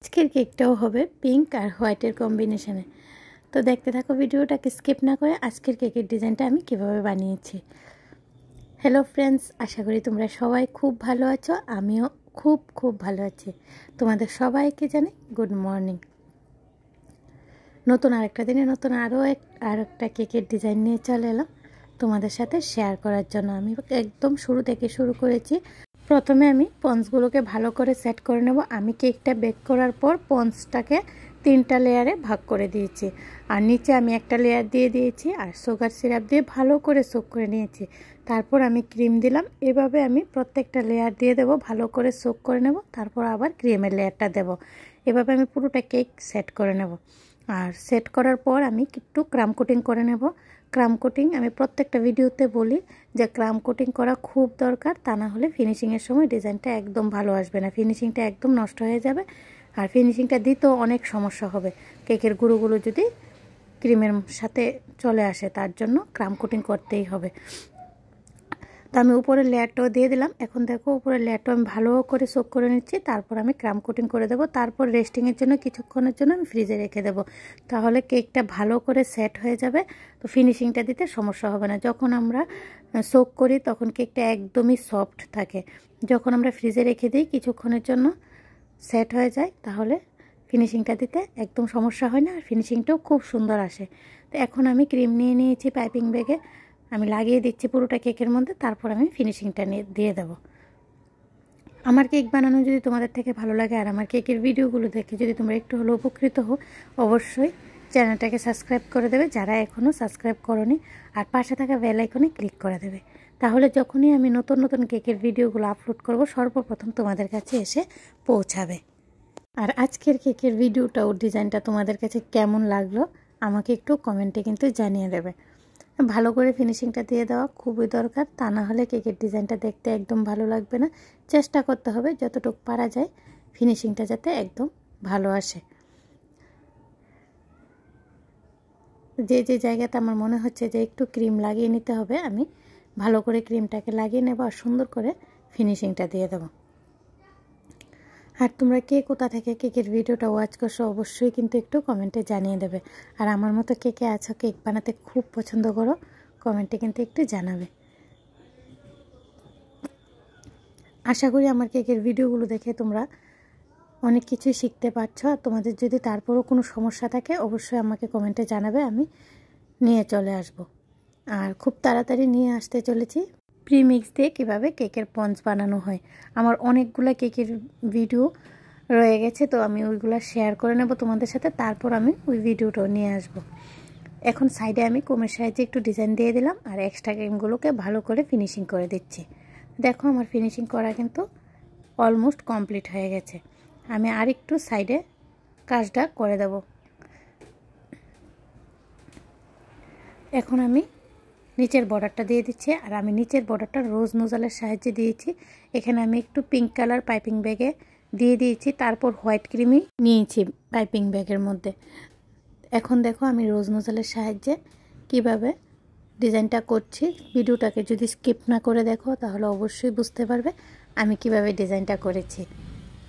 আজকের কেকটাও হবে পিঙ্ক আর হোয়াইটের কম্বিনেশনে। তো দেখতে থাকো ভিডিওটাকে স্কিপ না করে আজকের কেকের ডিজাইনটা আমি কিভাবে বানিয়েছি। হ্যালো ফ্রেন্ডস, আশা করি তোমরা সবাই খুব ভালো আছো। আমিও খুব ভালো আছি। তোমাদের সবাইকে জানাই গুড মর্নিং। নতুন আরেকটা দিনে নতুন আরেকটা কেকের ডিজাইন নিয়ে চলে এলাম তোমাদের সাথে শেয়ার করার জন্য। আমি একদম শুরু থেকে শুরু করেছি। প্রথমে আমি পঞ্চগুলোকে ভালো করে সেট করে নেব। আমি কেকটা বেক করার পর পঞ্চটাকে 3টা লেয়ারে ভাগ করে দিয়েছি, আর নিচে আমি একটা লেয়ার দিয়ে দিয়েছি আর সুগার সিরাপ দিয়ে ভালো করে সোক করে নিয়েছি। তারপর আমি ক্রিম দিলাম। এভাবে আমি প্রত্যেকটা লেয়ার দিয়ে দেব, ভালো করে সোক করে নেব, তারপর আবার ক্রিমের লেয়ারটা দেব। এভাবে আমি পুরোটা কেক সেট করে নেব। আর সেট করার পর আমি একটু ক্রাম কোটিং করে নেব। ক্রাম কোটিং আমি প্রত্যেকটা ভিডিওতে বলি যে ক্রাম কোটিং করা খুব দরকার, তা না হলে ফিনিশিংয়ের সময় ডিজাইনটা একদম ভালো আসবে না, ফিনিশিংটা একদম নষ্ট হয়ে যাবে। আর ফিনিশিংটা দিতেও অনেক সমস্যা হবে, কেকের গুঁড়োগুলো যদি ক্রিমের সাথে চলে আসে, তার জন্য ক্রাম কোটিং করতেই হবে। তো আমি উপরের লেয়ারটাও দিয়ে দিলাম। এখন দেখো উপরের লেয়ারটা আমি ভালো করে সোক করে নিচ্ছি, তারপর আমি ক্রাম কোটিং করে দেবো। তারপর রেস্টিংয়ের জন্য কিছুক্ষণের জন্য আমি ফ্রিজে রেখে দেবো, তাহলে কেকটা ভালো করে সেট হয়ে যাবে। তো ফিনিশিংটা দিতে সমস্যা হবে না। যখন আমরা সোক করি তখন কেকটা একদমই সফট থাকে। যখন আমরা ফ্রিজে রেখে দিই কিছুক্ষণের জন্য সেট হয়ে যায়, তাহলে ফিনিশিংটা দিতে একদম সমস্যা হয় না, আর ফিনিশিংটাও খুব সুন্দর আসে। তো এখন আমি ক্রিম নিয়ে নিয়েছি পাইপিং ব্যাগে, আমি লাগিয়ে দিচ্ছি পুরোটা কেকের মধ্যে, তারপর আমি ফিনিশিংটা দিয়ে দেব। আমার কেক বানানো যদি তোমাদের থেকে ভালো লাগে আর আমার কেকের ভিডিওগুলো দেখে যদি তোমরা একটু হলেও উপকৃত হও, অবশ্যই চ্যানেলটাকে সাবস্ক্রাইব করে দেবে যারা এখনও সাবস্ক্রাইব করোনি, আর পাশে থাকা বেল আইকনে ক্লিক করে দেবে। তাহলে যখনই আমি নতুন কেকের ভিডিওগুলো আপলোড করব সর্বপ্রথম তোমাদের কাছে এসে পৌঁছাবে। আর আজকের কেকের ভিডিওটা ও ডিজাইনটা তোমাদের কাছে কেমন লাগলো আমাকে একটু কমেন্টে কিন্তু জানিয়ে দেবে। ভালো করে ফিনিশিংটা দিয়ে দেওয়া খুবই দরকার, তা না হলে কেকের ডিজাইনটা দেখতে একদম ভালো লাগবে না। চেষ্টা করতে হবে যতটুকু পারা যায় ফিনিশিংটা যাতে একদম ভালো আসে। যে জায়গাতে আমার মনে হচ্ছে যে একটু ক্রিম লাগিয়ে নিতে হবে, আমি ভালো করে ক্রিমটাকে লাগিয়ে নেব আর সুন্দর করে ফিনিশিংটা দিয়ে দেবো। আর তোমরা কে কোথা থেকে কেকের ভিডিওটা ওয়াচ করছো অবশ্যই কিন্তু একটু কমেন্টে জানিয়ে দেবে। আর আমার মতো কে আছো, কেক বানাতে খুব পছন্দ করো, কমেন্টে কিন্তু একটু জানাবে। আশা করি আমার কেকের ভিডিওগুলো দেখে তোমরা অনেক কিছুই শিখতে পারছো। আর তোমাদের যদি তারপরও কোনো সমস্যা থাকে অবশ্যই আমাকে কমেন্টে জানাবে, আমি নিয়ে চলে আসব। আর খুব তাড়াতাড়ি নিয়ে আসতে চলেছি প্রিমিক্স দিয়ে কীভাবে কেকের পঞ্চ বানানো হয়। আমার অনেকগুলো কেকের ভিডিও রয়ে গেছে, তো আমি ওইগুলো শেয়ার করে নেব তোমাদের সাথে, তারপর আমি ওই ভিডিওটাও নিয়ে আসব। এখন সাইডে আমি কোমের সাহায্যে একটু ডিজাইন দিয়ে দিলাম আর এক্সট্রা ক্রিমগুলোকে ভালো করে ফিনিশিং করে দিচ্ছি। দেখো আমার ফিনিশিং করা কিন্তু অলমোস্ট কমপ্লিট হয়ে গেছে। আমি আর একটু সাইডে কাজটা করে দেব। এখন আমি নিচের বর্ডারটা দিয়ে দিচ্ছি, আর আমি নিচের বর্ডারটা রোজ নোজালের সাহায্যে দিয়েছি। এখানে আমি একটু পিঙ্ক কালার পাইপিং ব্যাগে দিয়ে দিয়েছি, তারপর হোয়াইট ক্রিমই নিয়েছি পাইপিং ব্যাগের মধ্যে। এখন দেখো আমি রোজ নোজালের সাহায্যে কিভাবে ডিজাইনটা করছি। ভিডিওটাকে যদি স্কিপ না করে দেখো তাহলে অবশ্যই বুঝতে পারবে আমি কিভাবে ডিজাইনটা করেছি।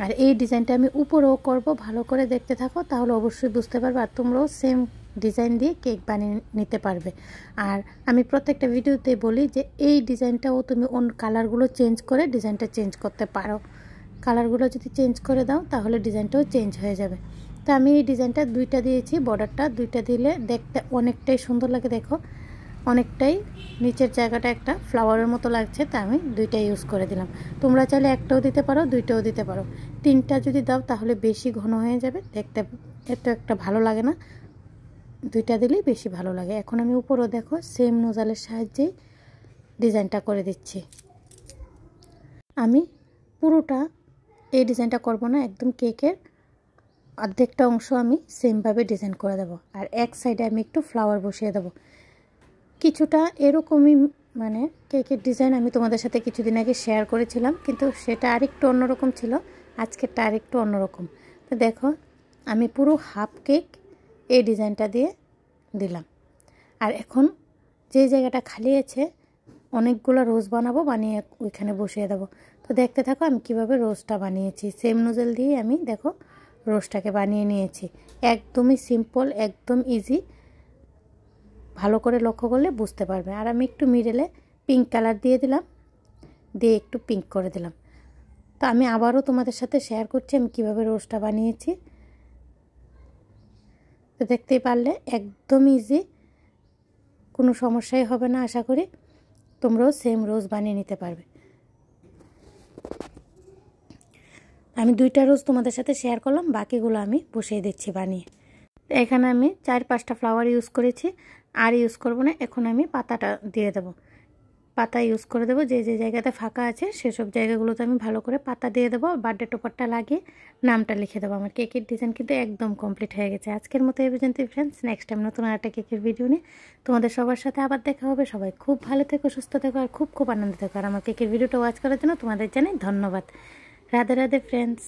আর এই ডিজাইনটা আমি উপরেও করব, ভালো করে দেখতে থাকো তাহলে অবশ্যই বুঝতে পারবে, আর তোমরাও সেম ডিজাইন দিয়ে কেক বানিয়ে নিতে পারবে। আর আমি প্রত্যেকটা ভিডিওতে বলি যে এই ডিজাইনটাও তুমি অন্য কালারগুলো চেঞ্জ করে ডিজাইনটা চেঞ্জ করতে পারো। কালারগুলো যদি চেঞ্জ করে দাও তাহলে ডিজাইনটাও চেঞ্জ হয়ে যাবে। তো আমি এই ডিজাইনটা 2টা দিয়েছি, বর্ডারটা 2টা দিলে দেখতে অনেকটাই সুন্দর লাগে। দেখো অনেকটাই নিচের জায়গাটা একটা ফ্লাওয়ারের মতো লাগছে, তা আমি 2টা ইউজ করে দিলাম। তোমরা চাইলে একটাও দিতে পারো, 2টাও দিতে পারো। 3টা যদি দাও তাহলে বেশি ঘন হয়ে যাবে, দেখতে এত একটা ভালো লাগে না। 2টা দিলেই বেশি ভালো লাগে। এখন আমি উপরেও দেখো সেম নোজালের সাহায্যেই ডিজাইনটা করে দিচ্ছি। আমি পুরোটা এই ডিজাইনটা করব না, একদম কেকের অর্ধেকটা অংশ আমি সেমভাবে ডিজাইন করে দেব, আর এক সাইডে আমি একটু ফ্লাওয়ার বসিয়ে দেব। কিছুটা এরকমই মানে কেকের ডিজাইন আমি তোমাদের সাথে কিছুদিন আগে শেয়ার করেছিলাম, কিন্তু সেটা আরেকটু অন্যরকম ছিল, আজকেরটা আরেকটু অন্যরকম। তো দেখো আমি পুরো হাফ কেক এই ডিজাইনটা দিয়ে দিলাম। আর এখন যে জায়গাটা খালি আছে অনেকগুলো রোজ বানাবো, বানিয়ে ওইখানে বসিয়ে দেবো। তো দেখতে থাকো আমি কিভাবে রোজটা বানিয়েছি। সেম নোজেল দিয়ে আমি দেখো রোস্টটাকে বানিয়ে নিয়েছি। একদমই সিম্পল, একদম ইজি, ভালো করে লক্ষ্য করলে বুঝতে পারবে। আর আমি একটু মিডলে পিঙ্ক কালার দিয়ে দিলাম, দিয়ে একটু পিঙ্ক করে দিলাম। তো আমি আবারও তোমাদের সাথে শেয়ার করছি আমি কীভাবে রোস্টটা বানিয়েছি। তো দেখতেই পারলে একদম ইজি, কোনো সমস্যাই হবে না। আশা করি তোমরাও সেম রোজ বানিয়ে নিতে পারবে। আমি 2টা রোজ তোমাদের সাথে শেয়ার করলাম, বাকিগুলো আমি বসিয়ে দিচ্ছি বানিয়ে। এখানে আমি 4-5টা ফ্লাওয়ার ইউজ করেছি, আর ইউজ করব না। এখন আমি পাতাটা দিয়ে দেব, পাতা ইউজ করে দেবো। যে যে জায়গাতে ফাঁকা আছে সেসব জায়গাগুলোতে আমি ভালো করে পাতা দিয়ে দেবো। বার্থডে টোপারটা লাগিয়ে নামটা লিখে দেবো। আমার কেকের ডিজাইন কিন্তু একদম কমপ্লিট হয়ে গেছে। আজকের মতো এই পর্যন্তই ফ্রেন্ডস। নেক্সট টাইম নতুন আরেকটা কেকের ভিডিও নিয়ে তোমাদের সবার সাথে আবার দেখা হবে। সবাই খুব ভালো থেকো, সুস্থ থেকো, আর খুব খুব আনন্দ থেকো। আর আমার কেকের ভিডিওটা ওয়াচ করার জন্য তোমাদের জানাই ধন্যবাদ। রাধে রাধে ফ্রেন্ডস।